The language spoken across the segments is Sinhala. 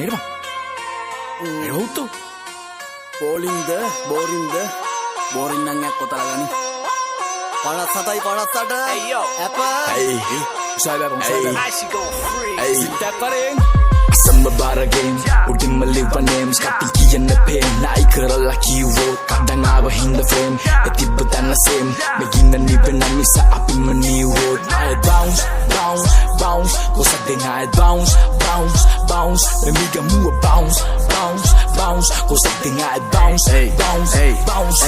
Helva. Helva uttu. Boring nang ekko talagani. Parasatai parasada. Hey yo. Apple. Hey. Saya bang. I should go free. Hey. Sit paring. Summer bar again, udin maliwa names Kati kiyan na pen, naikara laki wo Kadang awa in the frame, etiba tan na same Megina niven na misa apin mani road I bounce, bounce, bounce Kosa ding I bounce, bounce, bounce Memiga mua bounce, bounce, bounce Kosa ding I bounce, bounce, bounce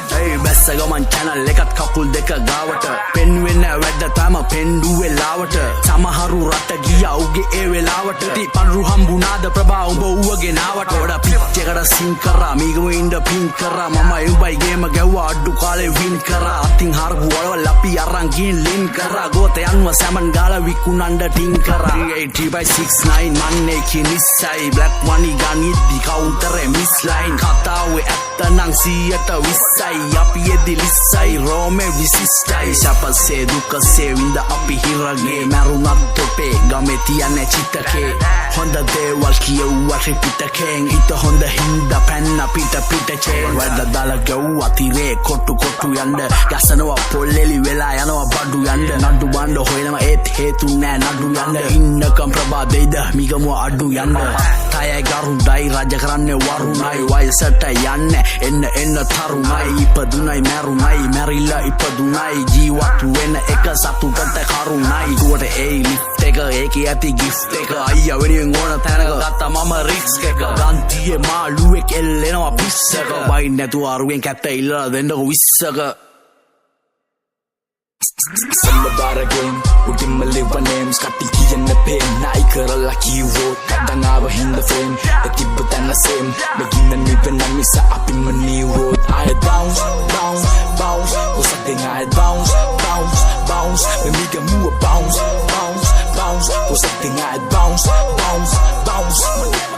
Hey, bessa gaman channel ekat kapul deka gawata pen wenna wedda tama pen duwe lawata samaharu rata giya uge e welawata ti panru hambunada prabha umba uwage nawata oda pitch ekada sing kara migama inda pin kara mama umbai game gewwa addu kale win kara atin hargu walwal api aran gin lin kara gote anwa salmon gala wikunanda tin kara 3/69 manne kinissai black money ganiddi counter e miss line katawe atta nang 120යි අපි එදි ලිස්සයි රෝමේ විසිෂ්ටයි සපසේ දුකසේ විඳ අපි හිරගේ මරුණත් තොපේ ගමේ තියන්නේ චිතකේ හොඳ දේවල් කියවුවා ත්‍රිපිටකෙන් ඊට හොඳ හින්දා පැන්න පිට පිටචේ වැඩ දාලා ගැව්වා තිරේ කොට්ටු යන්න යසනවා පොල්ලෙලි වෙලා යනවා බඩු යන්න නඩු බණ්ඩ හොයනවා ඒත් හේතු නෑ නඩු යන්න ඉන්නකම් ප්‍රභා දෙයිද මිගමුව අඩු යන්න තයයි ගරුඩයි රජ කරන්නේ වරුණයි වයසට යන්නේ එන්න තරුණයි ඉපදුනයි මැරුණයි මැරිලා ඉපදුනයි ජීවත් වෙන එක සතුටට කරුණයි දුවට ඒ ලිෆ්ට් එක ඒකේ ඇති ගිෆ්ට් එක අයියා වෙනුවෙන් ඕන තැනක ගත්තා මම රිස්ක් එක ගන්තියේ මාළුවෙක් එල්ලෙනවා පිස්සක බයින් නැතුව අරුවෙන් කැත්ත ඉල්ලලා දෙන්නකො 20ක Summer bar again, udin maliwa names Kati kiyan na pen, naikara laki wo Kadang awa in the frame, etiba tan na same Megina niven na misa apin mani road I bounce, bounce, bounce Kosa ding I bounce, bounce, bounce Memiga mua bounce, bounce, bounce Kosa ding I bounce, bounce, bounce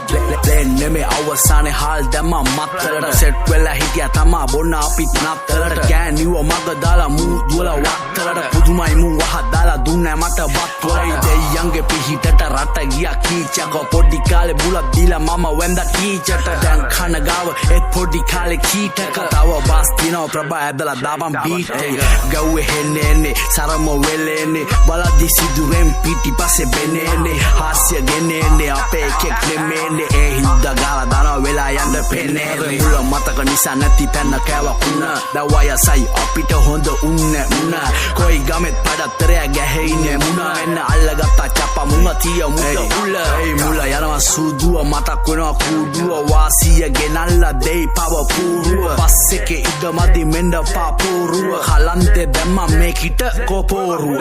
නෙමේ අවසානේ හාල් දැම්මා මත්තරට සෙට් වෙලා හිටියා තමා බොන්න අපිත් නතරට ගෑනිව මග දාලා මූ දුවලා වත්තරට පුදුමයි මූ වහ දාලා දුන්නේ මට බත් වලයි දෙයියන්ගේ පිහිටට රට ගියා කීචක පොඩි කාලේ බුලත් දීලා මම වෙන්දා කීචට දැන් කන ගාව ඒත් පොඩි කාලේ කීටක තව බස් දිනව ප්‍රභා ඇදලා දාපම් බීට් එක ගව්වේ හෙන්නේ සරම වෙලෙන්නේ බලද්දි සිදුරෙන් පිටිපස්සේ බෙනෙන්නේ හාස්‍ය ගෙනෙන්නේ අපේ එකෙක් නෙමෙන්නේ ඒ හින්දා ගාලා දානවා වෙලා යන්න පෙන්නේ මුල මතක නිසා නැති තැන කෑවා කුණ දවයසයි අපිට හොඳ උන්නේ මුණ කොයි ගමෙත් පඩතරය ගැහෙන්නේ මුණ එන්න අල්ලගත්තා චප්පා මුණ තිය මුද උල ඒ මුල යනවා සුදුව මතක් වෙනවා කුඩුව වාසිය ගෙනල්ලා දෙයි පව පුරුව පස්සෙකේ ඉදමදි මෙන්න පාපුරුව කලන්තේ දැම්මා මේකිට කොපෝරුව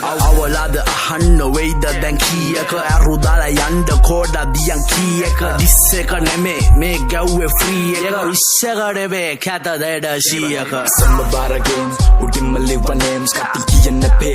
අවලාද අහන්න වෙයිද දැන් කීයක ඇරු දාලා යන්න කෝඩා දියන් කීයක දිස් එක නෙමේ මේ ගැව්වේ ෆ්‍රී එක ඉස්සකට වේ කැත dead 100ක Summer bar again, udin maliwa names Kati kiyan na pen